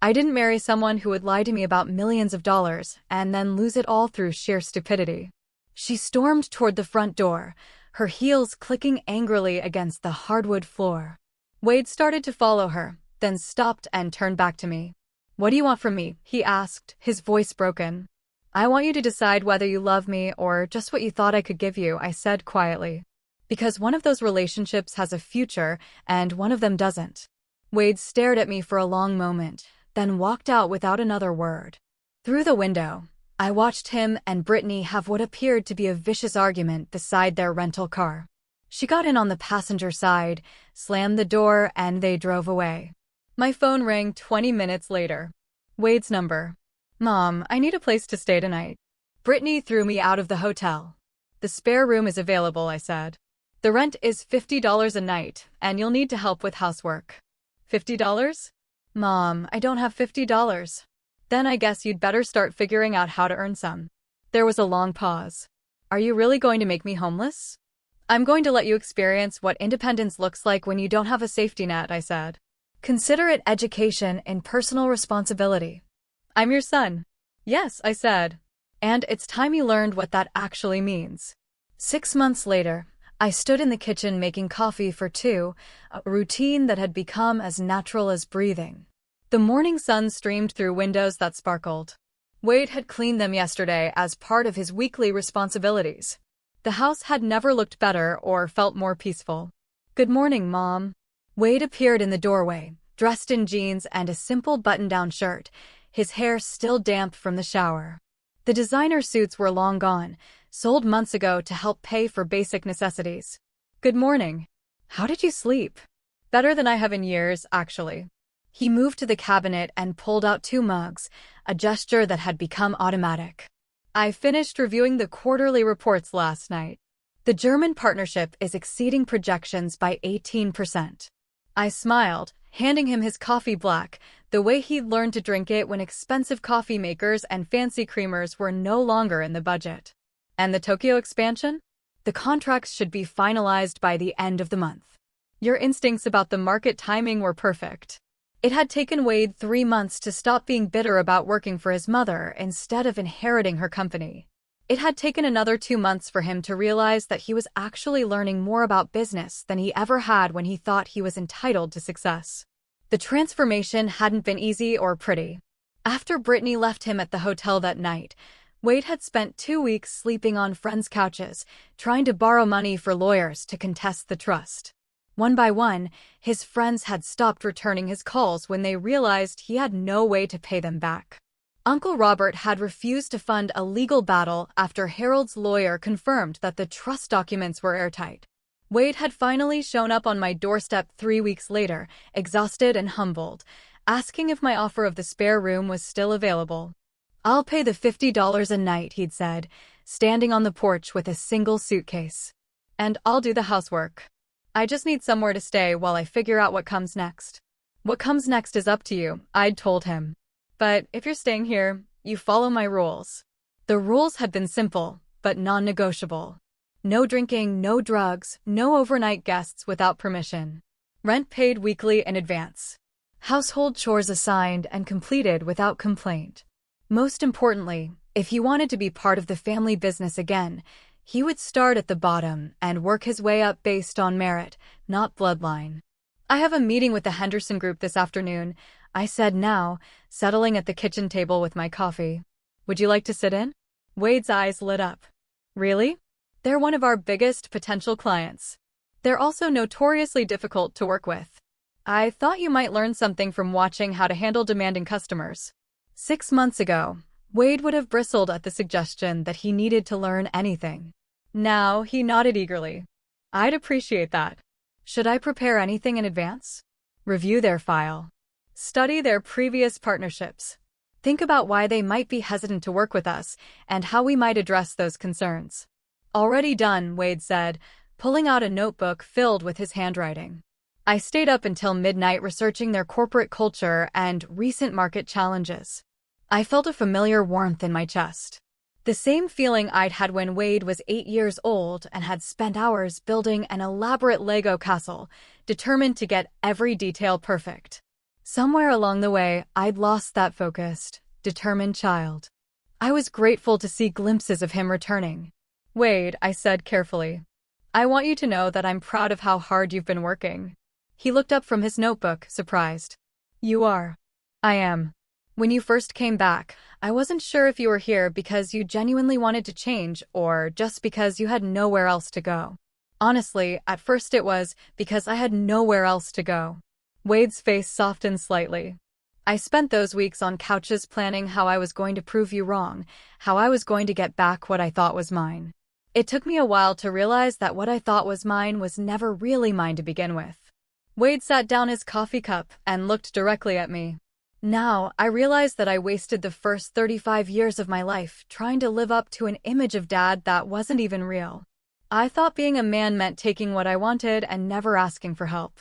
I didn't marry someone who would lie to me about millions of dollars and then lose it all through sheer stupidity. She stormed toward the front door, her heels clicking angrily against the hardwood floor. Wade started to follow her, then stopped and turned back to me. What do you want from me? He asked, his voice broken. I want you to decide whether you love me or just what you thought I could give you, I said quietly. Because one of those relationships has a future and one of them doesn't. Wade stared at me for a long moment, then walked out without another word. Through the window, I watched him and Brittany have what appeared to be a vicious argument beside their rental car. She got in on the passenger side, slammed the door, and they drove away. My phone rang 20 minutes later. Wade's number. Mom, I need a place to stay tonight. Brittany threw me out of the hotel. The spare room is available, I said. The rent is $50 a night, and you'll need to help with housework. $50? Mom, I don't have $50. Then I guess you'd better start figuring out how to earn some. There was a long pause. Are you really going to make me homeless? I'm going to let you experience what independence looks like when you don't have a safety net, I said. Consider it education and personal responsibility. I'm your son. Yes, I said. And it's time you learned what that actually means. 6 months later, I stood in the kitchen making coffee for 2, a routine that had become as natural as breathing. The morning sun streamed through windows that sparkled. Wade had cleaned them yesterday as part of his weekly responsibilities. The house had never looked better or felt more peaceful. Good morning, Mom. Wade appeared in the doorway, dressed in jeans and a simple button-down shirt, his hair still damp from the shower. The designer suits were long gone, sold months ago to help pay for basic necessities. Good morning. How did you sleep? Better than I have in years, actually. He moved to the cabinet and pulled out 2 mugs, a gesture that had become automatic. I finished reviewing the quarterly reports last night. The German partnership is exceeding projections by 18%. I smiled, handing him his coffee black, the way he'd learned to drink it when expensive coffee makers and fancy creamers were no longer in the budget. And the Tokyo expansion? The contracts should be finalized by the end of the month. Your instincts about the market timing were perfect. It had taken Wade 3 months to stop being bitter about working for his mother instead of inheriting her company. It had taken another 2 months for him to realize that he was actually learning more about business than he ever had when he thought he was entitled to success. The transformation hadn't been easy or pretty. After Brittany left him at the hotel that night, Wade had spent 2 weeks sleeping on friends' couches, trying to borrow money for lawyers to contest the trust. One by one, his friends had stopped returning his calls when they realized he had no way to pay them back. Uncle Robert had refused to fund a legal battle after Harold's lawyer confirmed that the trust documents were airtight. Wade had finally shown up on my doorstep 3 weeks later, exhausted and humbled, asking if my offer of the spare room was still available. I'll pay the $50 a night, he'd said, standing on the porch with a single suitcase. And I'll do the housework. I just need somewhere to stay while I figure out what comes next. What comes next is up to you, I'd told him. But if you're staying here, you follow my rules. The rules had been simple, but non-negotiable. No drinking, no drugs, no overnight guests without permission. Rent paid weekly in advance. Household chores assigned and completed without complaint. Most importantly, if he wanted to be part of the family business again, he would start at the bottom and work his way up based on merit, not bloodline. I have a meeting with the Henderson Group this afternoon, I said now, settling at the kitchen table with my coffee. Would you like to sit in? Wade's eyes lit up. Really? They're one of our biggest potential clients. They're also notoriously difficult to work with. I thought you might learn something from watching how to handle demanding customers. 6 months ago, Wade would have bristled at the suggestion that he needed to learn anything. Now he nodded eagerly. I'd appreciate that. Should I prepare anything in advance? Review their file. Study their previous partnerships. Think about why they might be hesitant to work with us and how we might address those concerns. Already done, Wade said, pulling out a notebook filled with his handwriting. I stayed up until midnight researching their corporate culture and recent market challenges. I felt a familiar warmth in my chest. The same feeling I'd had when Wade was 8 years old and had spent hours building an elaborate Lego castle, determined to get every detail perfect. Somewhere along the way, I'd lost that focused, determined child. I was grateful to see glimpses of him returning. Wade, I said carefully, I want you to know that I'm proud of how hard you've been working. He looked up from his notebook, surprised. You are. I am. When you first came back, I wasn't sure if you were here because you genuinely wanted to change or just because you had nowhere else to go. Honestly, at first it was because I had nowhere else to go. Wade's face softened slightly. I spent those weeks on couches planning how I was going to prove you wrong, how I was going to get back what I thought was mine. It took me a while to realize that what I thought was mine was never really mine to begin with. Wade sat down his coffee cup and looked directly at me. Now, I realized that I wasted the first 35 years of my life trying to live up to an image of Dad that wasn't even real. I thought being a man meant taking what I wanted and never asking for help.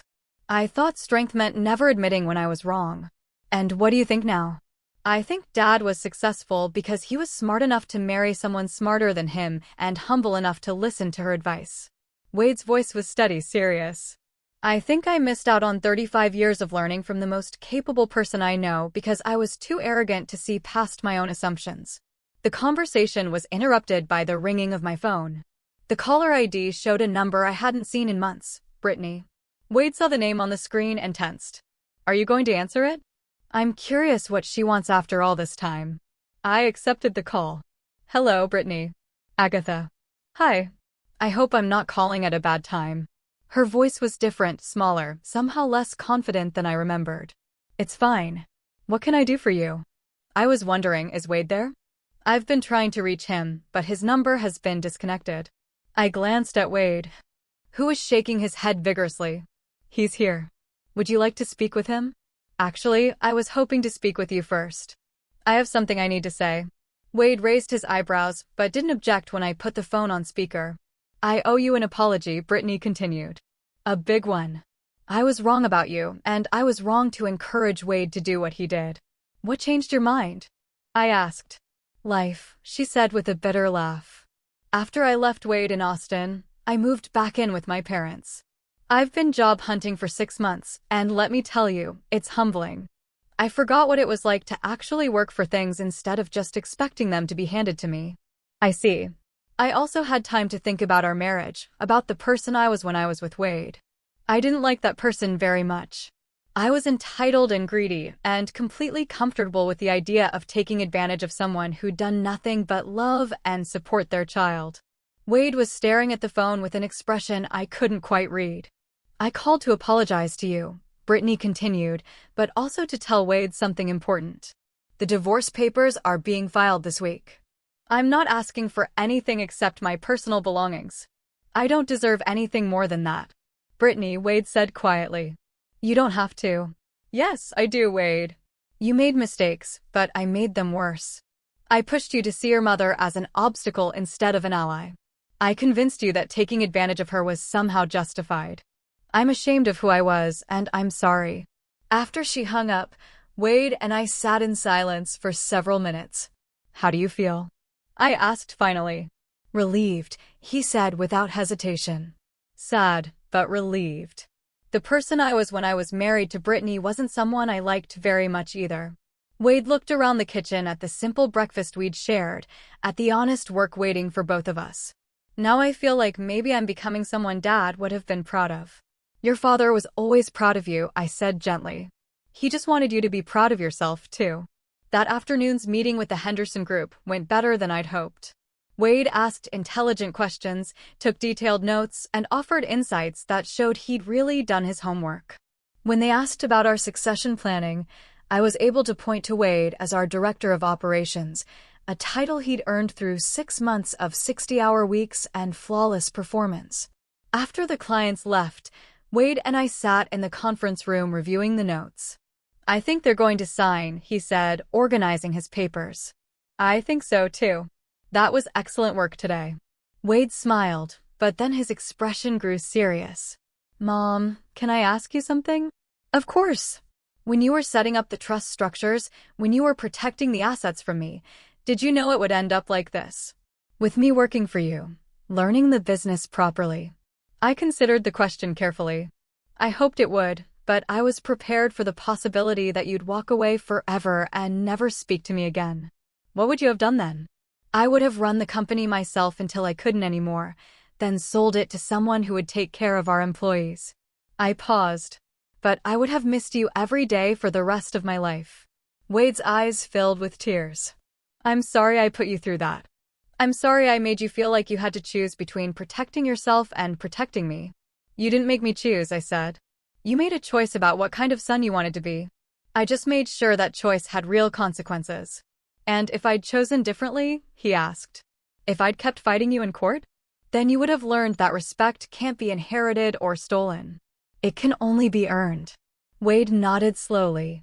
I thought strength meant never admitting when I was wrong. And what do you think now? I think Dad was successful because he was smart enough to marry someone smarter than him and humble enough to listen to her advice. Wade's voice was steady, serious. I think I missed out on 35 years of learning from the most capable person I know because I was too arrogant to see past my own assumptions. The conversation was interrupted by the ringing of my phone. The caller ID showed a number I hadn't seen in months, Brittany. Wade saw the name on the screen and tensed. Are you going to answer it? I'm curious what she wants after all this time. I accepted the call. Hello, Brittany. Agatha. Hi. I hope I'm not calling at a bad time. Her voice was different, smaller, somehow less confident than I remembered. It's fine. What can I do for you? I was wondering, is Wade there? I've been trying to reach him, but his number has been disconnected. I glanced at Wade, who was shaking his head vigorously. He's here. Would you like to speak with him? Actually, I was hoping to speak with you first. I have something I need to say. Wade raised his eyebrows, but didn't object when I put the phone on speaker. I owe you an apology, Brittany continued. A big one. I was wrong about you, and I was wrong to encourage Wade to do what he did. What changed your mind? I asked. Life, she said with a bitter laugh. After I left Wade in Austin, I moved back in with my parents. I've been job hunting for 6 months, and let me tell you, it's humbling. I forgot what it was like to actually work for things instead of just expecting them to be handed to me. I see. I also had time to think about our marriage, about the person I was when I was with Wade. I didn't like that person very much. I was entitled and greedy, and completely comfortable with the idea of taking advantage of someone who'd done nothing but love and support their child. Wade was staring at the phone with an expression I couldn't quite read. I called to apologize to you, Brittany continued, but also to tell Wade something important. The divorce papers are being filed this week. I'm not asking for anything except my personal belongings. I don't deserve anything more than that. Brittany, Wade said quietly. You don't have to. Yes, I do, Wade. You made mistakes, but I made them worse. I pushed you to see your mother as an obstacle instead of an ally. I convinced you that taking advantage of her was somehow justified. I'm ashamed of who I was, and I'm sorry. After she hung up, Wade and I sat in silence for several minutes. How do you feel? I asked finally. Relieved, he said without hesitation. Sad, but relieved. The person I was when I was married to Brittany wasn't someone I liked very much either. Wade looked around the kitchen at the simple breakfast we'd shared, at the honest work waiting for both of us. Now I feel like maybe I'm becoming someone Dad would have been proud of. Your father was always proud of you, I said gently. He just wanted you to be proud of yourself, too. That afternoon's meeting with the Henderson group went better than I'd hoped. Wade asked intelligent questions, took detailed notes, and offered insights that showed he'd really done his homework. When they asked about our succession planning, I was able to point to Wade as our Director of Operations, a title he'd earned through 6 months of 60-hour weeks and flawless performance. After the clients left, Wade and I sat in the conference room reviewing the notes. I think they're going to sign, he said, organizing his papers. I think so too. That was excellent work today. Wade smiled, but then his expression grew serious. Mom, can I ask you something? Of course. When you were setting up the trust structures, when you were protecting the assets from me, did you know it would end up like this? With me working for you, learning the business properly. I considered the question carefully. I hoped it would, but I was prepared for the possibility that you'd walk away forever and never speak to me again. What would you have done then? I would have run the company myself until I couldn't anymore, then sold it to someone who would take care of our employees. I paused. But I would have missed you every day for the rest of my life. Wade's eyes filled with tears. I'm sorry I put you through that. I'm sorry I made you feel like you had to choose between protecting yourself and protecting me. You didn't make me choose, I said. You made a choice about what kind of son you wanted to be. I just made sure that choice had real consequences. And if I'd chosen differently, he asked, if I'd kept fighting you in court, then you would have learned that respect can't be inherited or stolen. It can only be earned. Wade nodded slowly.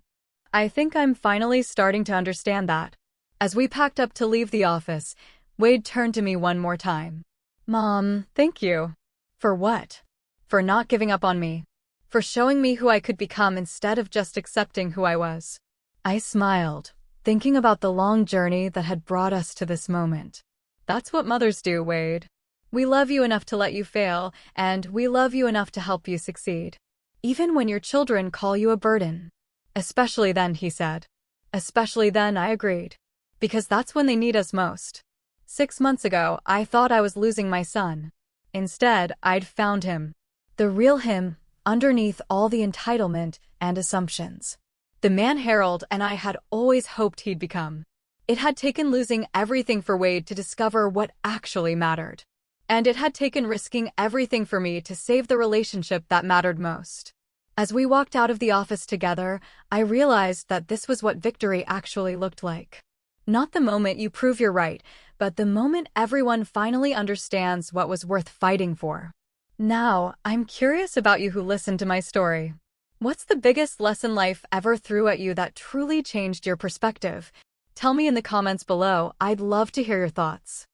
I think I'm finally starting to understand that. As we packed up to leave the office, Wade turned to me one more time. Mom, thank you. For what? For not giving up on me. For showing me who I could become instead of just accepting who I was. I smiled, thinking about the long journey that had brought us to this moment. That's what mothers do, Wade. We love you enough to let you fail, and we love you enough to help you succeed. Even when your children call you a burden. Especially then, he said. Especially then, I agreed. Because that's when they need us most. 6 months ago, I thought I was losing my son. Instead, I'd found him. The real him, underneath all the entitlement and assumptions. The man Harold and I had always hoped he'd become. It had taken losing everything for Wade to discover what actually mattered. And it had taken risking everything for me to save the relationship that mattered most. As we walked out of the office together, I realized that this was what victory actually looked like. Not the moment you prove you're right, but the moment everyone finally understands what was worth fighting for. Now, I'm curious about you who listened to my story. What's the biggest lesson life ever threw at you that truly changed your perspective? Tell me in the comments below. I'd love to hear your thoughts.